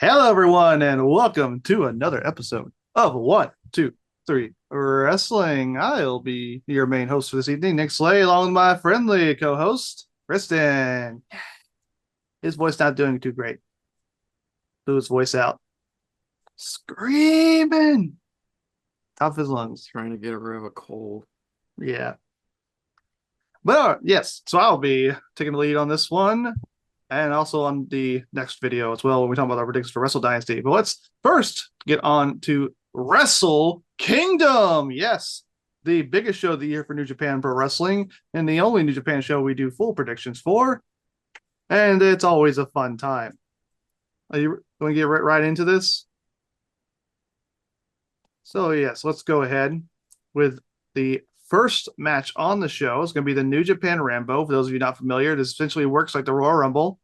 Hello, everyone, and welcome to another episode of One, Two, Three Wrestling. I'll be your main host for this evening, Nick Slade, along with my friendly co-host, Kristen. His voice not doing too great. Blew his voice out, screaming, top of his lungs. Trying to get rid of a cold. Yeah, but yes, so I'll be taking the lead on this one, and also on the next video as well when we talk about our predictions for Wrestle Dynasty. But let's first get on to Wrestle Kingdom. Yes, the biggest show of the year for New Japan Pro Wrestling, and the only New Japan show we do full predictions for. And it's always a fun time. Are you going to get right into this? So, yes, let's go ahead with the first match on the show. It's going to be the New Japan Ranbo. For those of you not familiar, this essentially works like the Royal Rumble.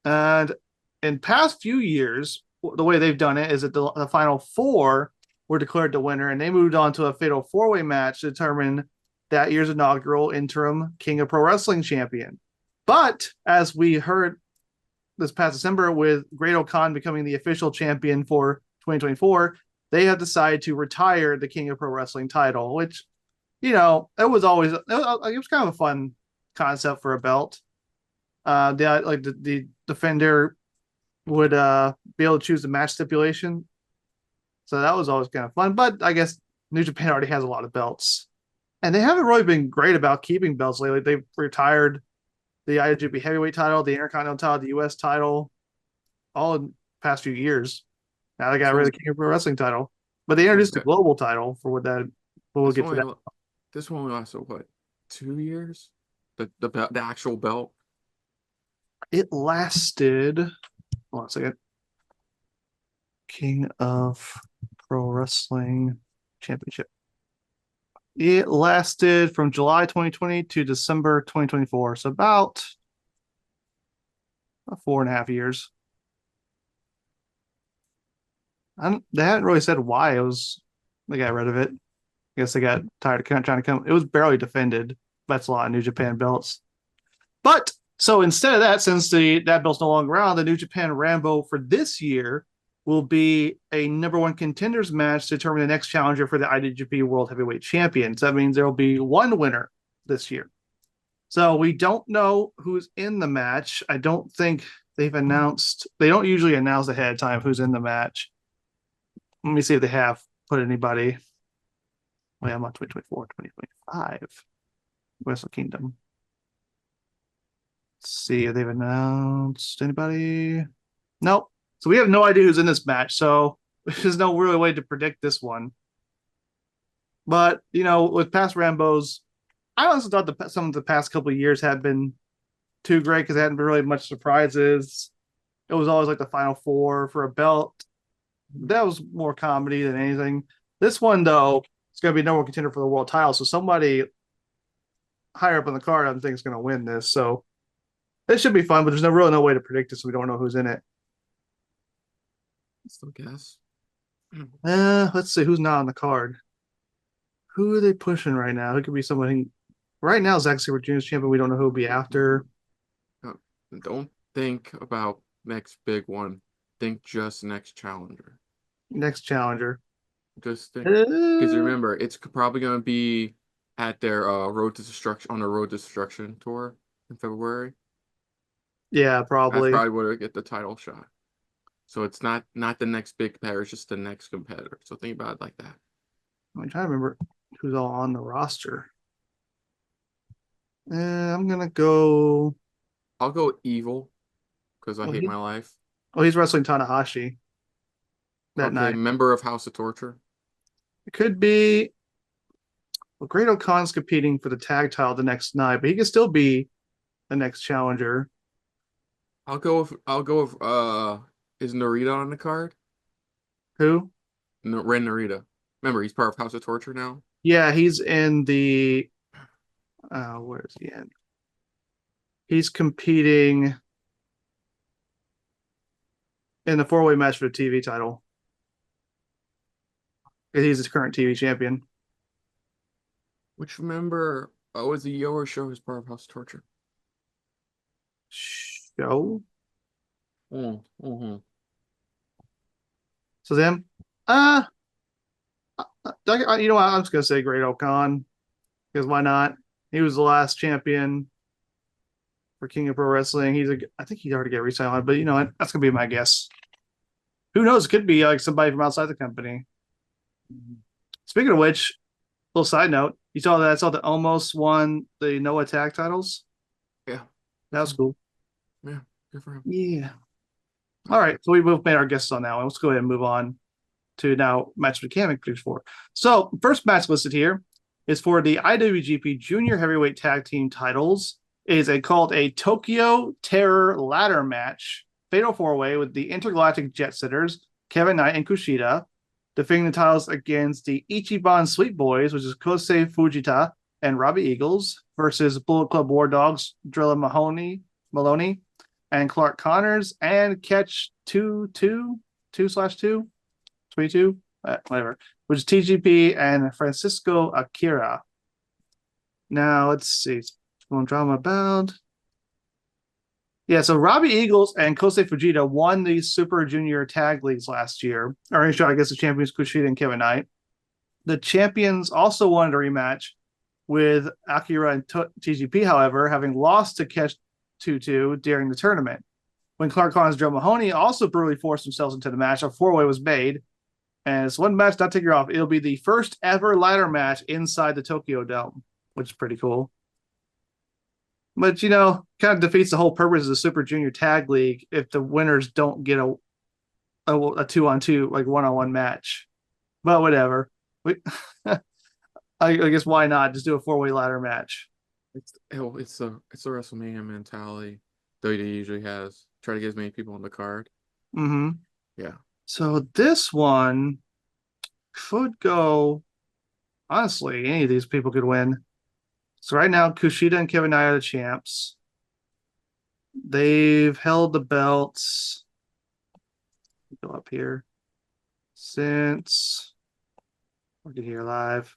And in past few years, the way they've done it is that the final four were declared the winner, and they moved on to a fatal four-way match to determine that year's inaugural interim King of Pro Wrestling champion. But as we heard this past December, with Great-O-Khan becoming the official champion for 2024, they have decided to retire the King of Pro Wrestling title, which, it was kind of a fun concept for a belt. The defender would be able to choose the match stipulation. So that was always kind of fun. But I guess New Japan already has a lot of belts. And they haven't really been great about keeping belts lately. They've retired the IWGP heavyweight title, the Intercontinental title, the US title, all in the past few years. Now they got rid of the King of Pro Wrestling title. But they introduced the global title for what that, but we'll get to that. This one lasted what, 2 years? The actual belt? It lasted, hold on a second. King of Pro Wrestling Championship. It lasted from July 2020 to December 2024. So about 4.5 years. They hadn't really said why they got rid of it. I guess they got tired of trying to come. It was barely defended. That's a lot of New Japan belts. But so instead of that, since that belt's no longer around, the New Japan Ranbo for this year will be a number one contenders match to determine the next challenger for the IWGP World Heavyweight Champion. So that means there will be one winner this year. So we don't know who's in the match. I don't think they've announced. They don't usually announce ahead of time who's in the match. Let me see if they have put anybody. Wait, I'm on 2024, 2025. Wrestle Kingdom. Let's see if they've announced anybody. Nope. So we have no idea who's in this match. So there's no really way to predict this one. But, with past Rambos, I honestly thought some of the past couple of years had been too great because there hadn't been really much surprises. It was always like the final four for a belt. That was more comedy than anything. This one, though, it's going to be a number one contender for the world title. So somebody higher up on the card, I think, is going to win this. So it should be fun, but there's really no way to predict it, so we don't know who's in it. Still guess. Let's see who's not on the card. Who are they pushing right now? Who could be somebody? Right now, Zack Sabre Jr. is champion. We don't know who will be after. Don't think about next big one. Think just next challenger. Next challenger. Just think, because remember, it's probably going to be at their Road to Destruction on a Road to Destruction tour in February. Yeah, probably. That's probably where they get the title shot. So it's not the next big competitor, it's just the next competitor. So think about it like that. I'm trying to remember who's all on the roster. I'm gonna go. I'll go Evil because I hate my life. Oh, he's wrestling Tanahashi that night. Member of House of Torture. It could be. Well, Great-O-Khan's competing for the tag title the next night, but he could still be the next challenger. I'll go with is Narita on the card? Who? Ren Narita. Remember, he's part of House of Torture now? Yeah, he's in the where is he in? He's competing in the four-way match for the TV title. He's his current TV champion. Which member was the Yoa show as part of House of Torture? Show? Mm-hmm. So then, uh, you know what? I'm just gonna say Great Okan because why not? He was the last champion for King of Pro Wrestling. I think he's already got re-signed, but you know what? That's gonna be my guess. Who knows? It could be like somebody from outside the company. Speaking of which, little side note, you saw that I saw that almost won the Noah tag titles. Yeah. That was cool. Yeah. Good for him. Yeah. All right. So we both made our guesses on that one. Let's go ahead and move on to now match we can make for. So first match listed here is for the IWGP Junior Heavyweight Tag Team titles. It is called a Tokyo Terror Ladder Match, Fatal 4-Way with the Intergalactic Jet Setters, Kevin Knight and Kushida, defending the titles against the Ichiban Sweet Boys, which is Kosei Fujita and Robbie Eagles, versus Bullet Club War Dogs, Drilla Maloney, and Clark Connors, and Catch 2/2, whatever, which is TGP and Francisco Akira. Now, let's see. Going drama bound. Yeah, so Robbie Eagles and Kosei Fujita won the Super Junior Tag Leagues last year. Or, I guess the champions Kushida and Kevin Knight. The champions also wanted a rematch with Akira and TGP, however, having lost to Catch 2/2 during the tournament. When Clark Connors and Joe Mahoney also brutally forced themselves into the match, a 4-way was made. And it's one match not to take off. It'll be the first ever ladder match inside the Tokyo Dome, which is pretty cool. But, you know, kind of defeats the whole purpose of the Super Junior Tag League if the winners don't get a 2-on-2, like one-on-one match. But whatever. I guess why not? Just do a 4-way ladder match. It's a WrestleMania mentality WWE usually has. Try to get as many people on the card. Mm-hmm. Yeah. So this one could go, honestly, any of these people could win. So right now, Kushida and Kevin Knight are the champs. They've held the belts. Go up here since we'll get here live.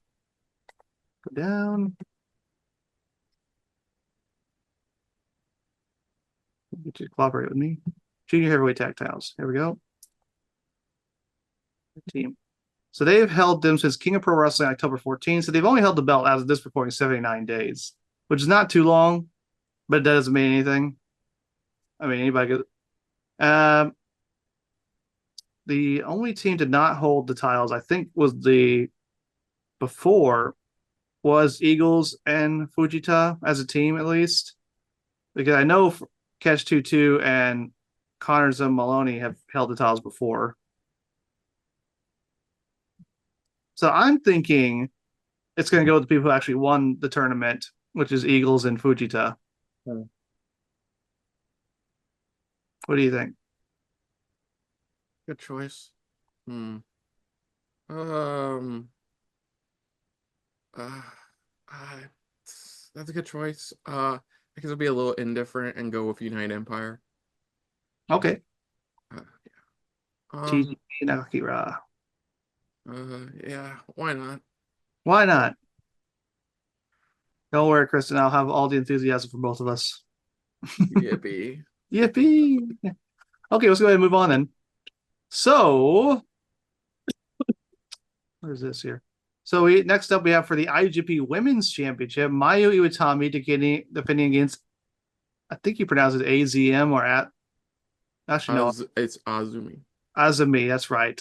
Go down. Get you to cooperate with me. Junior heavyweight tag titles. Here we go. Team. So they've held them since King of Pro Wrestling October 14th. So they've only held the belt as of this recording 79 days, which is not too long, but it doesn't mean anything. I mean, anybody could. The only team to not hold the titles, I think, was the before was Eagles and Fujita as a team, at least. Because I know Catch 2/2 and Connors and Maloney have held the titles before. So I'm thinking it's going to go with the people who actually won the tournament, which is Eagles and Fujita. What do you think? Good choice. Um. Uh, uh, that's a good choice. I guess I'll be a little indifferent and go with United Empire. Okay. Yeah. TG and Akira. Yeah. Why not? Why not? Don't worry, Kristen. I'll have all the enthusiasm for both of us. Yippee. Yippee. Okay, let's go ahead and move on then. So, what is this here? So next up we have for the IWGP Women's Championship, Mayu Iwatani defending against, I think you pronounce it AZM or at. Actually, no, It's Azumi. Azumi. That's right.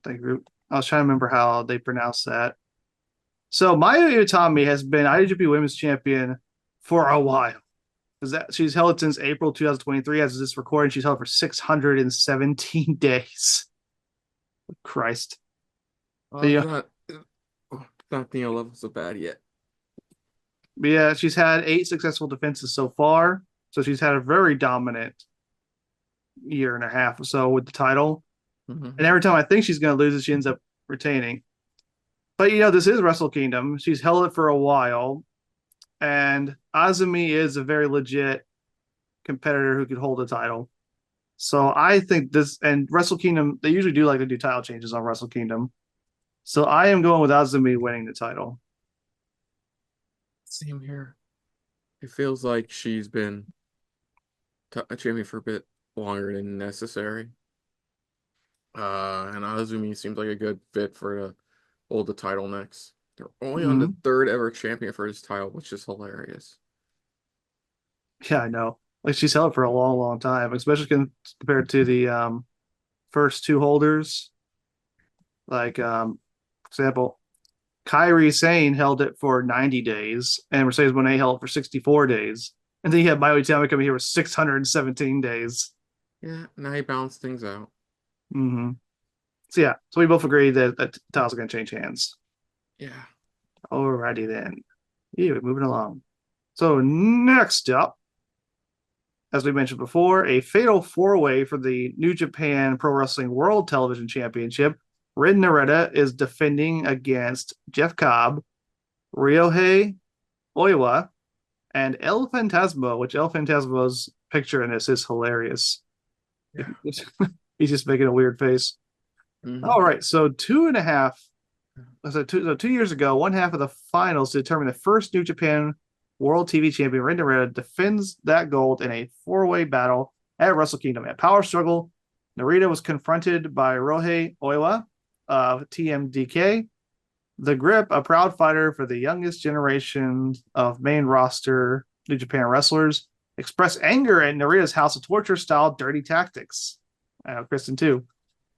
Thank you. I was trying to remember how they pronounce that. So Mayu Iwatani has been IWGP Women's Champion for a while. She's held it since April 2023. As of this recording, she's held for 617 days. Christ. Not being a level so bad yet. But yeah, she's had 8 successful defenses so far. So she's had a very dominant year and a half or so with the title. Mm-hmm. And every time I think she's going to lose it, she ends up retaining. But, you know, this is Wrestle Kingdom. She's held it for a while. And Azumi is a very legit competitor who could hold a title. So I think this, and Wrestle Kingdom, they usually do like to do title changes on Wrestle Kingdom. So I am going with Azumi winning the title. Same here. It feels like she's been a champion for a bit longer than necessary. And Azumi seems like a good fit for to hold the title next. They're only on the Mhm. third ever champion for his title, which is hilarious. Yeah, I know. Like she's held it for a long, long time, especially compared to the first two holders. Like, for example, Kyrie Sane held it for 90 days, and Mercedes Moné held it for 64 days. And then you had Mayu Itami coming here with 617 days. Yeah, now he balanced things out. Mm-hmm. So, yeah, so we both agree that titles are going to change hands. Yeah. Alrighty then. Yeah, moving along. So, next up, as we mentioned before, a fatal four-way for the New Japan Pro Wrestling World Television Championship. Rin Narita is defending against Jeff Cobb, Ryohei Oiwa, and El Fantasma, which El Fantasma's picture in this is hilarious. Yeah. He's just making a weird face. Hmm. All right, so 2 years ago, one half of the finals to determine the first New Japan World TV Champion, Ren Narita, defends that gold in a four-way battle at Wrestle Kingdom. At Power Struggle, Narita was confronted by Ryohei Oiwa of TMDK. The Grip, a proud fighter for the youngest generation of main roster New Japan wrestlers, expressed anger at Narita's House of Torture style dirty tactics. Kristen too,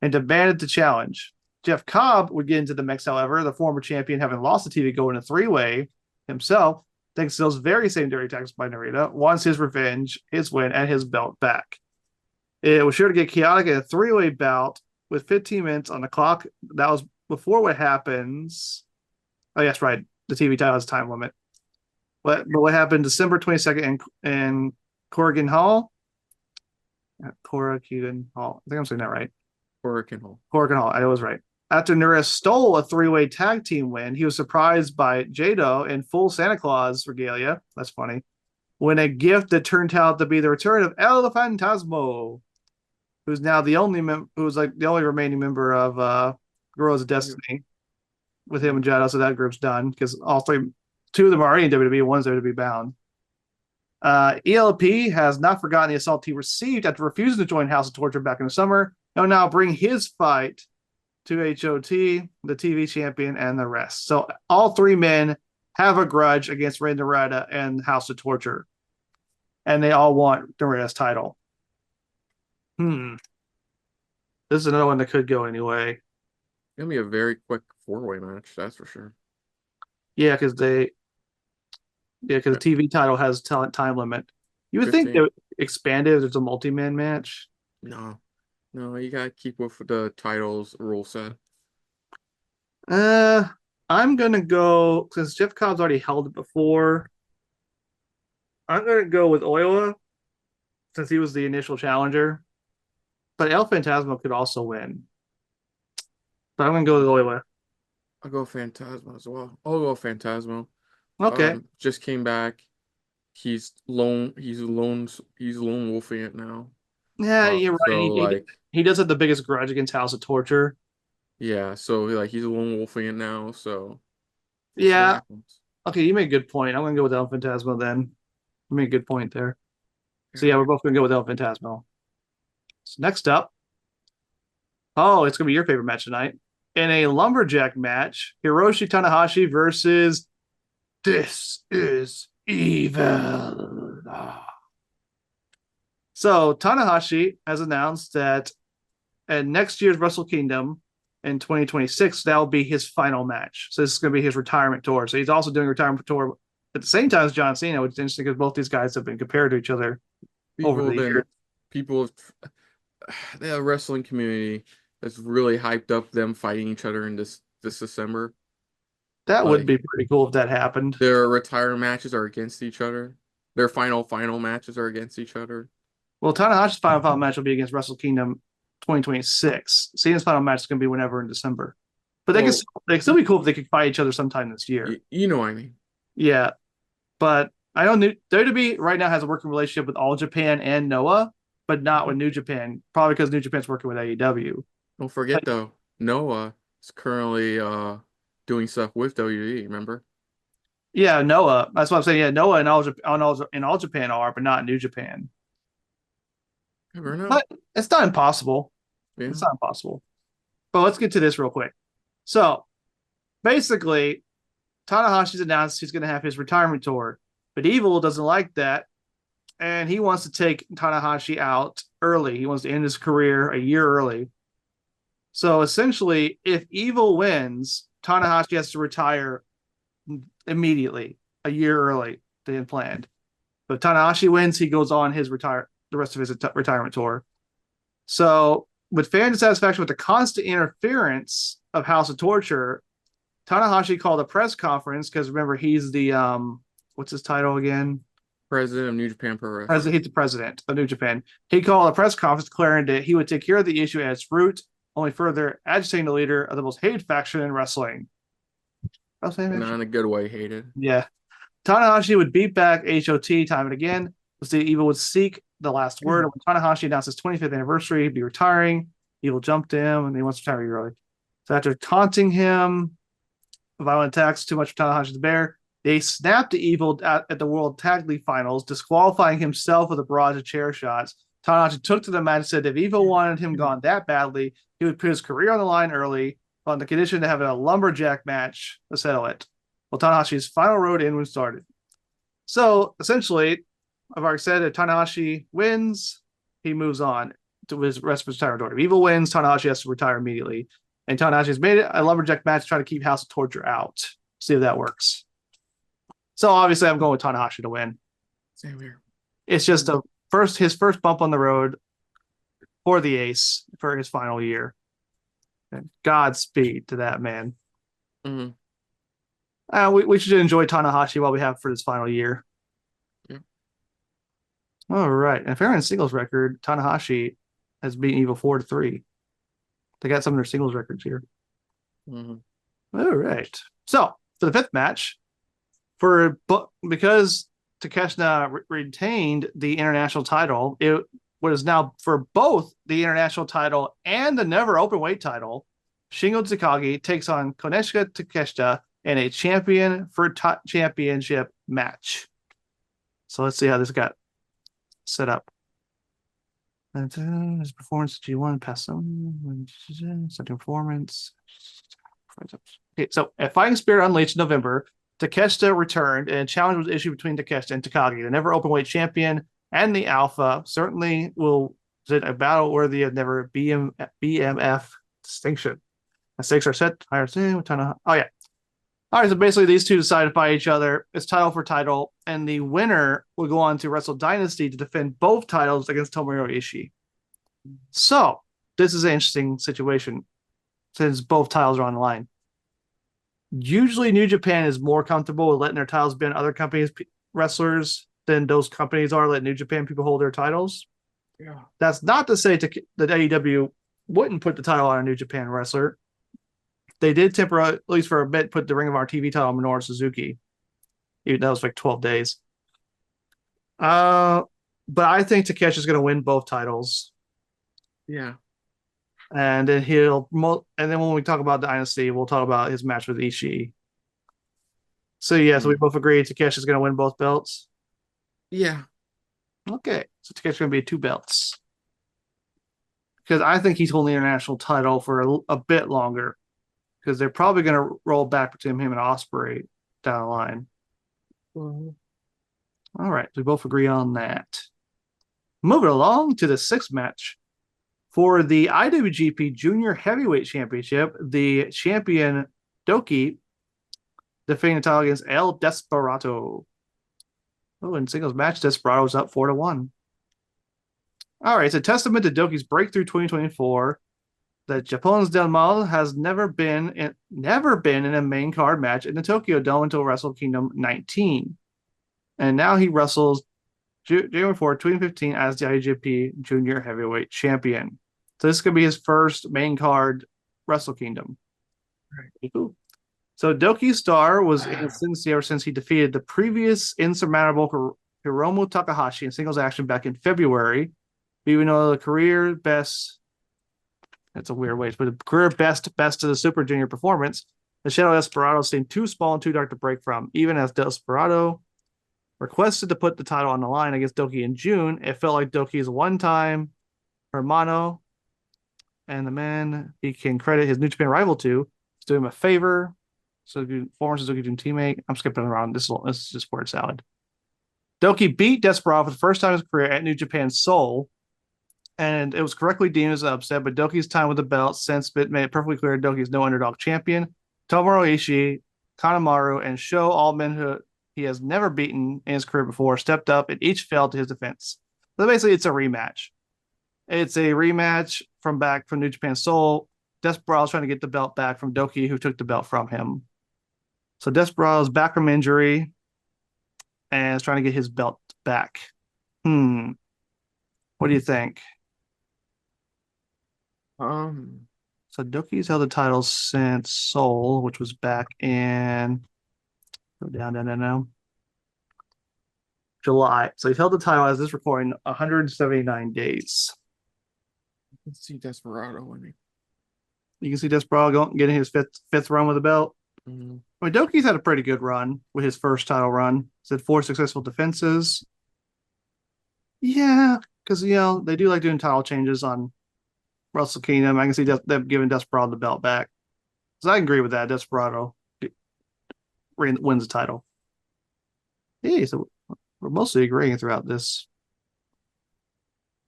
and demanded the challenge. Jeff Cobb would get into the mix, however, the former champion having lost the TV go in a three-way himself, thanks to those very same dirty tactics by Narita, wants his revenge, his win, and his belt back. It was sure to get chaotic in a three-way bout with 15 minutes on the clock. That was before what happens. Oh, yes, right. The TV title has a time limit. But what happened December 22nd in Corrigan Hall? Corrigan Hall. I think I'm saying that right. Hurricane Hole. Corrigan Hall. I was right. After Narita stole a three-way tag team win, he was surprised by Jado in full Santa Claus regalia. That's funny. When a gift that turned out to be the return of El Fantasmo, who's now who's like the only remaining member of Girls of Destiny with him and Jado. So that group's done because two of them are already in WWE, one's there to be bound. ELP has not forgotten the assault he received after refusing to join House of Torture back in the summer. He'll now bring his fight to HOT, the TV champion, and the rest. So all three men have a grudge against Ren Narita and House of Torture, and they all want Narita's title. This is another one that could go anyway. Gonna be a very quick four-way match, that's for sure. Yeah, because the TV title has time limit. You would think they 15. would expand it if there's a multi-man match. No, no, you gotta keep with the titles rule set. Uh, I'm gonna go since Jeff Cobb's already held it before. I'm gonna go with Oiwa since he was the initial challenger. But El Fantasma could also win. But I'm gonna go with Oiwa. I'll go Phantasmo as well. I'll go Phantasmo. Okay. Just came back. He's lone wolfing it now. Yeah, you're right. So like He does have the biggest grudge against House of Torture. yeah, so like he's lone wolfing it now, so we'll see what Yeah. happens. Okay, you made a good point. I'm gonna go with El Fantasma then. You made a good point there. So Yeah. yeah, we're both gonna go with El Fantasma. So next up, oh, it's gonna be your favorite match tonight. In a lumberjack match, Hiroshi Tanahashi versus This Is Evil. So Tanahashi has announced that at next year's Wrestle Kingdom in 2026, that will be his final match. So this is going to be his retirement tour. So he's also doing a retirement tour at the same time as John Cena, which is interesting because both these guys have been compared to each other over People the have years. been people the wrestling community has really hyped up them fighting each other in this December. That would Like be pretty cool if that happened. their retirement matches are against each other. Their final matches are against each other. Well, Tanahashi's final match will be against Wrestle Kingdom 2026. Cena's final match is going to be whenever in December. But Well, they can still be cool if they could fight each other sometime this year. you know what I mean. Yeah, but I know WWE right now has a working relationship with All Japan and Noah, but not with New Japan. Probably because New Japan's working with AEW. Don't forget though, Noah is currently doing stuff with WWE, remember? Yeah, Noah. That's what I'm saying. Yeah, Noah and All Japan are, but not New Japan. Never know. But it's not impossible. Yeah. It's not impossible. But let's get to this real quick. So basically, Tanahashi's announced he's going to have his retirement tour, but Evil doesn't like that, and he wants to take Tanahashi out early. He wants to end his career a year early. So essentially, if Evil wins, Tanahashi has to retire immediately, a year early than planned. But Tanahashi wins, he goes on the rest of his retirement tour. So with fan dissatisfaction with the constant interference of House of Torture, Tanahashi called a press conference because remember he's the what's his title again? President of New Japan Pro Wrestling. He's the president of New Japan. He called a press conference declaring that he would take care of the issue at its root, only further agitating the leader of the most hated faction in wrestling. Not in a good way, hated. Yeah. Tanahashi would beat back HOT time and again. Evil would seek the last word. When Tanahashi announced his 25th anniversary, he'd be retiring. Evil jumped him and he wants to retire early. So after taunting him, violent attacks, too much for Tanahashi to bear, they snapped to Evil at the World Tag League Finals, disqualifying himself with a barrage of chair shots. Tanahashi took to the match and said if Evil wanted him gone that badly, he would put his career on the line early on the condition to have a lumberjack match to settle it. Well, Tanahashi's final road in was started. So essentially, I've already said if Tanahashi wins, he moves on to his rest of his retirement. If Evil wins, Tanahashi has to retire immediately. And Tanahashi's made it a lumberjack match to try to keep House of Torture out. See if that works. So obviously, I'm going with Tanahashi to win. Same here. It's just his first bump on the road for the Ace for his final year. And Godspeed to that man. Mm-hmm. We should enjoy Tanahashi while we have for this final year. Yeah. All right. And fair in singles record, Tanahashi has beaten Evil 4-3. They got some of their singles records here. Mm-hmm. All right. So for the fifth match, because Takeshita retained the international title, it was now for both the international title and the never Openweight title. Shingo Takagi takes on Konosuke Takeshita in a champion for championship match. So let's see how this got set up. His performance G1 past some performance. Okay, so at Fighting Spirit Unleashed in November, Takeshita returned and a challenge was issued between Takeshita and Takagi, the never Openweight champion and the Alpha. Certainly will present a battle worthy of never BMF distinction. The stakes are set higher soon. Oh yeah. All right, so basically these two decide to fight each other. It's title for title, and the winner will go on to Wrestle Dynasty to defend both titles against Tomohiro Ishii. So this is an interesting situation since both titles are on the line. Usually New Japan is more comfortable with letting their titles be on other companies' wrestlers than those companies are letting New Japan people hold their titles. Yeah. That's not to say that AEW wouldn't put the title on a New Japan wrestler. They did temporarily, at least for a bit, put the Ring of Honor TV title on Minoru Suzuki. Even that was like 12 days. But I think Takeshi's going to win both titles. Yeah. And then when we talk about Dynasty, we'll talk about his match with Ishii. So yeah, so we both agree Takeshi's going to win both belts. Yeah. Okay, so Takeshi's going to be 2 belts. Because I think he's holding the international title for a bit longer. Because they're probably going to roll back between him and Ospreay down the line. Mm-hmm. All right, we both agree on that. Moving along to the 6th match. For the IWGP Junior Heavyweight Championship, the champion Doki defending the title against El Desperado. Oh, in singles match, Desperado's up 4-1. All right, it's a testament to Doki's breakthrough 2024 that Japon's Del Mal has never been in a main card match in the Tokyo Dome until Wrestle Kingdom 19. And now he wrestles January 4, 2015 as the IWGP Junior Heavyweight Champion. So this is going to be his first main card Wrestle Kingdom. Right. Cool. So Doki's star was in ascendancy ever since he defeated the previous insurmountable Hiromu Takahashi in singles action back in February. Even though the career best, that's a weird way, but the career best of the Super Junior performance, the Shadow Desperado seemed too small and too dark to break from. Even as Desperado requested to put the title on the line against Doki in June, it felt like Doki's one-time hermano And the man he can credit his New Japan rival to is doing him a favor. So former Suzuki Jun teammate. I'm skipping around. This is just word salad. Doki beat Desperado for the first time in his career at New Japan Seoul, and it was correctly deemed as an upset, but Doki's time with the belt since made it perfectly clear Doki is no underdog champion. Tomohiro Ishii, Kanemaru, and Sho, all men who he has never beaten in his career before, stepped up and each fell to his defense. So basically, it's a rematch. It's a rematch from back from New Japan Seoul. Desperado's trying to get the belt back from Doki, who took the belt from him. So Desperado's back from injury and is trying to get his belt back. What do you think? So Doki's held the title since Seoul, which was back in go down. July. So he's held the title as this recording 179 days. Let's see Desperado winning. You can see Desperado getting his fifth run with the belt. Mm-hmm. I mean, Doki's had a pretty good run with his first title run. He's had 4 successful defenses. Yeah, because they do like doing title changes on Wrestle Kingdom. I can see them giving Desperado the belt back. So I agree with that. Desperado wins the title. Yeah, so we're mostly agreeing throughout this.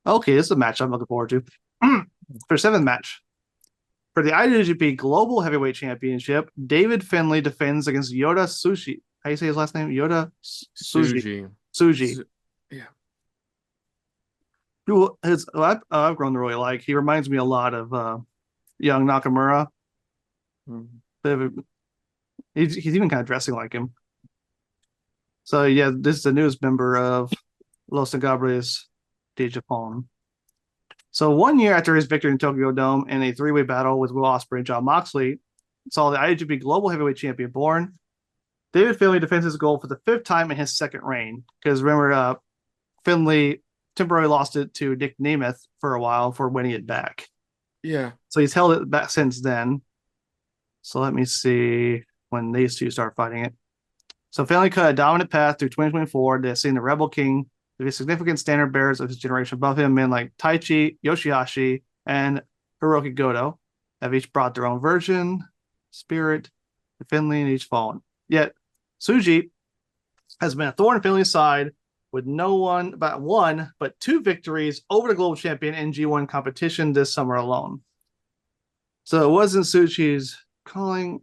Okay, this is a match I'm looking forward to. For 7th match. For the IWGP Global Heavyweight Championship, David Finlay defends against Yota Tsuji. How do you say his last name? Yota Tsuji. Yeah. I've grown to really like. He reminds me a lot of young Nakamura. Mm-hmm. He's even kind of dressing like him. So yeah, this is the newest member of Los Ingabres de Japón. So 1 year after his victory in Tokyo Dome in a 3-way battle with Will Ospreay and Jon Moxley, saw the IWGP Global Heavyweight Champion born. David Finlay defends his gold for the 5th time in his 2nd reign. Because remember, Finlay temporarily lost it to Nick Nemeth for a while for winning it back. Yeah. So he's held it back since then. So let me see when these two start fighting it. So Finlay cut a dominant path through 2024 to seeing the Rebel King to be significant standard bearers of his generation above him, men like Taichi, Yoshihashi, and Hiroki Goto have each brought their own version, spirit, and Finlay in each fallen. Yet Tsuji has been a thorn in Finlay's side with one but 2 victories over the global champion in G1 competition this summer alone. So it wasn't Tsuji's calling.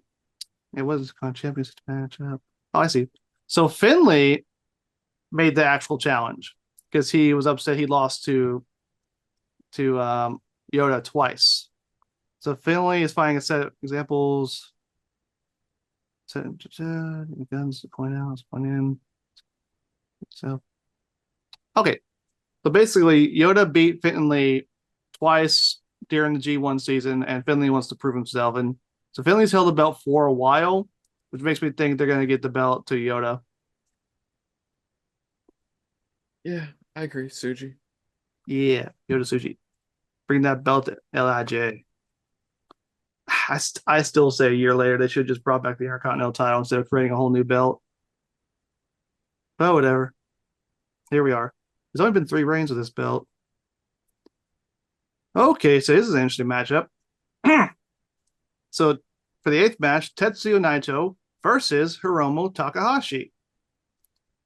It was a championship matchup. Oh, I see. So Finlay made the actual challenge because he was upset he lost to Yota twice. So Finlay is finding a set of examples. Guns to point out, point in. So okay. So basically Yota beat Finlay twice during the G1 season, and Finlay wants to prove himself. And so Finlay's held the belt for a while, which makes me think they're going to get the belt to Yota. Yeah, I agree. Tsuji. Yeah, Yota Tsuji. Bring that belt to LIJ. I still say a year later they should have just brought back the Intercontinental title instead of creating a whole new belt. But whatever. Here we are. There's only been 3 reigns of this belt. Okay, so this is an interesting matchup. So for the 8th match, Tetsuya Naito versus Hiromu Takahashi.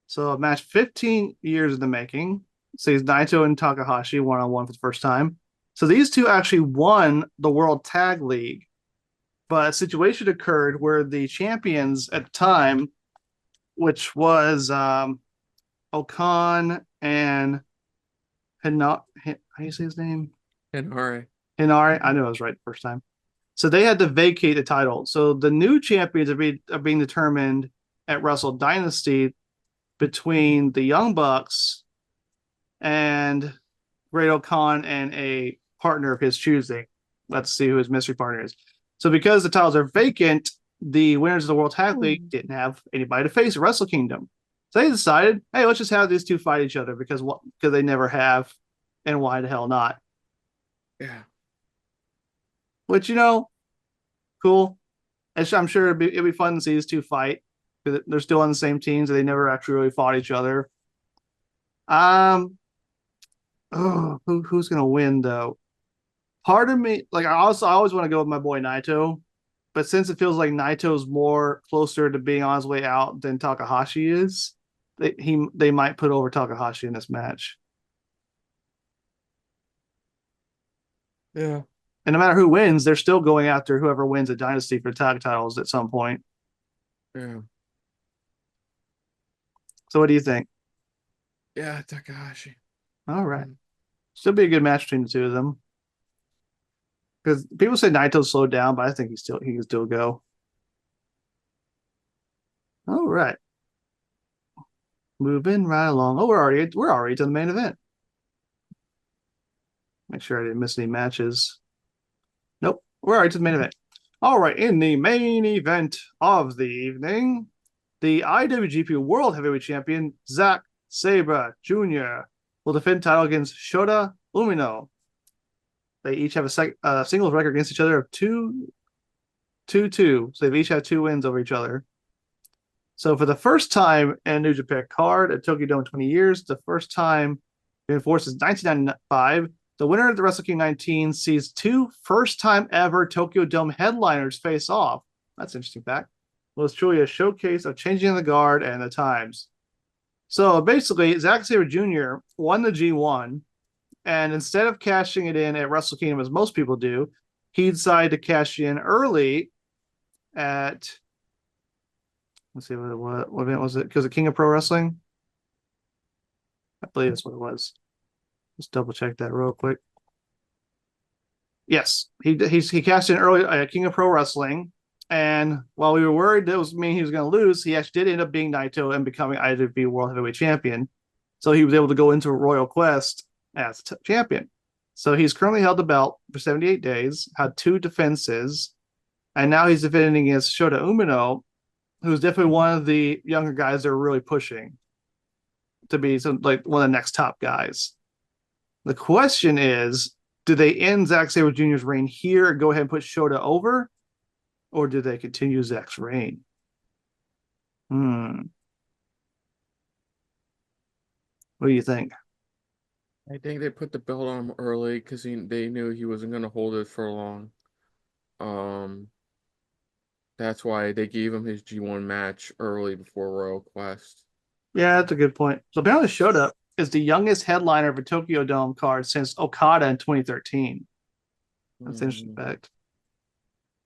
So a match 15 years in the making. Sees Naito and Takahashi one-on-one for the first time. So these two actually won the World Tag League. But a situation occurred where the champions at the time, which was Okan and how do you say his name? Hinari. I knew I was right the first time. So they had to vacate the title. So the new champions are being determined at Wrestle Dynasty between the Young Bucks and Great Okan and a partner of his choosing. Let's see who his mystery partner is. So because the titles are vacant, the winners of the World Tag League didn't have anybody to face at Wrestle Kingdom. So they decided, hey, let's just have these two fight each other because they never have, and why the hell not? Yeah. Which, cool. I'm sure it'd be fun to see these two fight because they're still on the same teams. They never actually really fought each other. Who's gonna win though? part of me, like I always want to go with my boy Naito, but since it feels like Naito's more closer to being on his way out than Takahashi is, they might put over Takahashi in this match. Yeah. And no matter who wins, they're still going after whoever wins a dynasty for tag titles at some point. Yeah. So what do you think? Yeah, Takahashi. All right. Still be a good match between the two of them. Because people say Naito slowed down, but I think he can still go. All right. Moving right along. Oh, we're already to the main event. Make sure I didn't miss any matches. Nope. We're already to the main event. All right. In the main event of the evening, the IWGP World Heavyweight Champion, Zack Sabre Jr., will defend title against Shota Umino. They each have a singles record against each other of 2-2. So they've each had 2 wins over each other. So for the first time in New Japan card at Tokyo Dome 20 years, the first time being forced since 1995, the winner of the Wrestle Kingdom 19 sees 2 first-time ever Tokyo Dome headliners face off. That's an interesting fact. It was truly a showcase of changing the guard and the times. So basically, Zack Sabre Jr. won the G1, and instead of cashing it in at Wrestle Kingdom as most people do, he decided to cash in early at, let's see, what event was it? Because of King of Pro Wrestling? I believe that's what it was. Just double check that real quick. Yes, he cashed in early at King of Pro Wrestling, and while we were worried that was mean he was going to lose, he actually did end up being Naito and becoming IWGP World Heavyweight Champion. So he was able to go into a Royal Quest as champion. So he's currently held the belt for 78 days, had 2 defenses, and now he's defending against Shota Umino, who's definitely one of the younger guys they're really pushing to be like one of the next top guys. The question is, do they end Zack Sabre Jr.'s reign here and go ahead and put Shota over, or do they continue Zack's reign? What do you think? I think they put the belt on him early because they knew he wasn't going to hold it for long. That's why they gave him his G1 match early before Royal Quest. Yeah, that's a good point. So apparently Shota is the youngest headliner of a Tokyo Dome card since Okada in 2013. That's an interesting fact.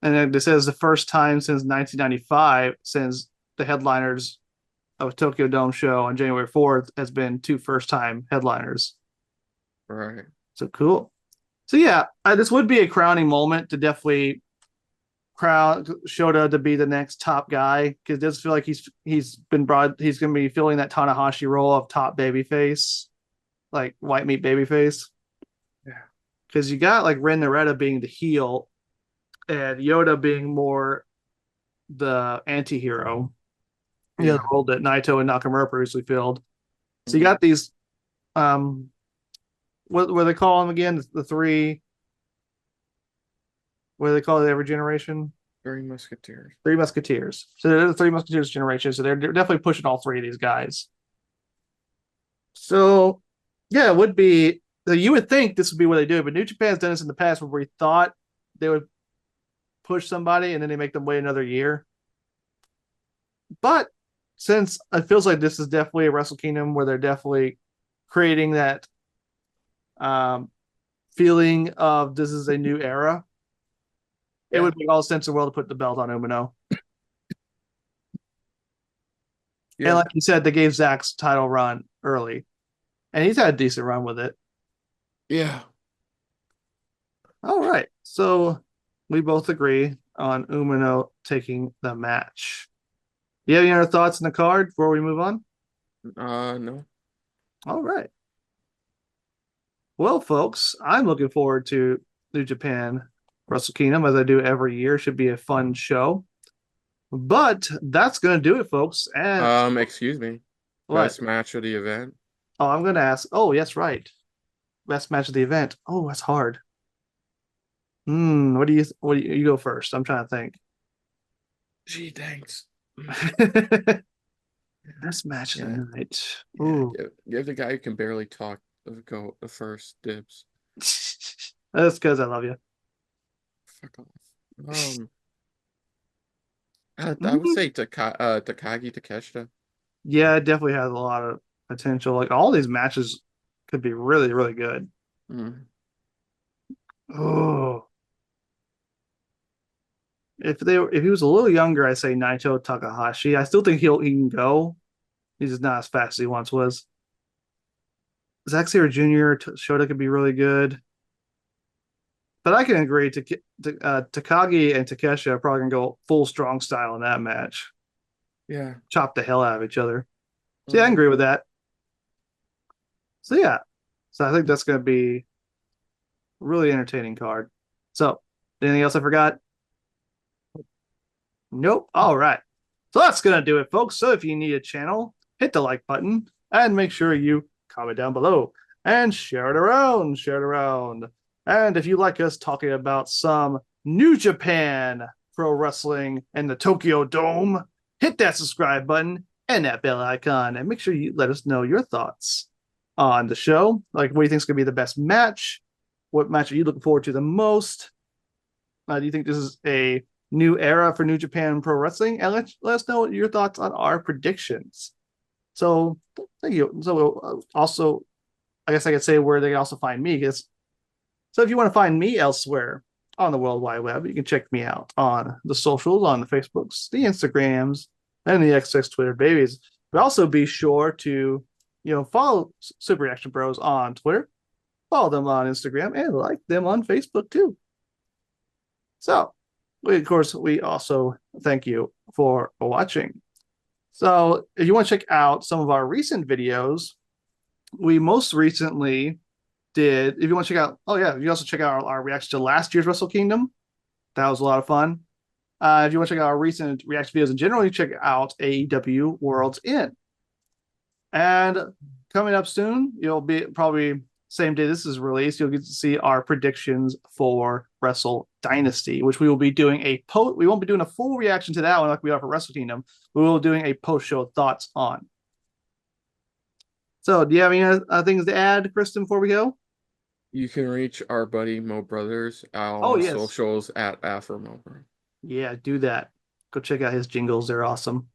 And then this is the first time since 1995 since the headliners of a Tokyo Dome show on January 4th has been 2 first-time headliners. Right. So cool. So yeah, this would be a crowning moment to definitely crown Shota to be the next top guy, because it does feel like he's going to be filling that Tanahashi role of top babyface, like white meat babyface. Yeah. Because you got like Ren Narita being the heel and Yoda being more the anti-hero. Yeah, the role that Naito and Nakamura previously filled. So you got these what they call them again? The 3, what do they call it every generation? 3 Musketeers. 3 Musketeers. So they're the 3 Musketeers generation. So they're definitely pushing all 3 of these guys. So yeah, it would be, you would think this would be what they do, but New Japan's done this in the past where we thought they would push somebody and then they make them wait another year. But since it feels like this is definitely a Wrestle Kingdom where they're definitely creating that feeling of this is a new era, it would make all sense in the world to put the belt on Umino. Yeah. And like you said, they gave Zack's title run early, and he's had a decent run with it. Yeah. All right. So we both agree on Umino taking the match. Do you have any other thoughts on the card before we move on? No. All right. Well, folks, I'm looking forward to New Japan Wrestle Kingdom as I do every year. Should be a fun show. But that's going to do it, folks. And excuse me. what? Best match of the event. Oh, I'm going to ask. Oh, yes, right. Best match of the event. Oh, that's hard. What do you go first? I'm trying to think. Gee, thanks. Best match of the night. Yeah, give the guy who can barely talk go the first dibs. That's because I love you. Fuck off. I would say Takagi Takeshita. Yeah, it definitely has a lot of potential. Like all these matches could be really, really good. Mm. Oh, if he was a little younger, I say Naito Takahashi. I still think he can go. He's just not as fast as he once was. Zack Sabre Jr. Shota could be really good. But I can agree Takagi and Takeshi are probably gonna go full strong style in that match. Yeah. Chop the hell out of each other. So yeah, I can agree with that. So yeah. So I think that's gonna be a really entertaining card. So anything else I forgot? Nope. All right. So that's gonna do it, folks. So if you need a channel, hit the like button and make sure you comment down below and share it around. Share it around. And if you like us talking about some New Japan Pro Wrestling in the Tokyo Dome, hit that subscribe button and that bell icon, and make sure you let us know your thoughts on the show. Like, what do you think is going to be the best match? What match are you looking forward to the most? Do you think this is a new era for New Japan Pro Wrestling? And let us know your thoughts on our predictions. So, thank you. So, also, I guess I could say where they can also find me. So if you want to find me elsewhere on the World Wide Web, you can check me out on the socials, on the Facebooks, the Instagrams, and the XX Twitter babies. But also be sure to, follow Super Reaction Bros on Twitter, follow them on Instagram, and like them on Facebook too. So, we also thank you for watching. So if you want to check out some of our recent videos, we most recently if you want to check out, you also check out our reaction to last year's Wrestle Kingdom. That was a lot of fun. If you want to check out our recent reaction videos in general, you check out AEW World's End. And coming up soon, you'll be probably same day this is released, you'll get to see our predictions for Wrestle Dynasty, which we will be doing we won't be doing a full reaction to that one like we are for Wrestle Kingdom. We will be doing a post-show thoughts on. So do you have any things to add, Kristen, before we go? You can reach our buddy Mo Brothers on socials at Afro Mo. Yeah, do that. Go check out his jingles. They're awesome.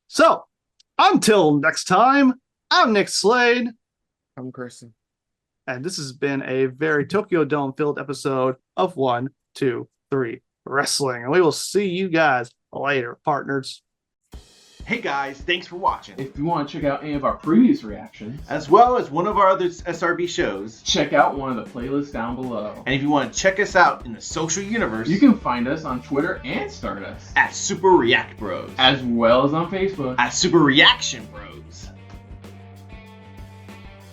So, until next time, I'm Nick Slade. I'm Kristen. And this has been a very Tokyo Dome-filled episode of 1, 2, 3 Wrestling. And we will see you guys later, partners. Hey guys, thanks for watching. If you want to check out any of our previous reactions, as well as one of our other SRB shows, check out one of the playlists down below. And if you want to check us out in the social universe, you can find us on Twitter and Stardust at Super React Bros, as well as on Facebook at Super Reaction Bros.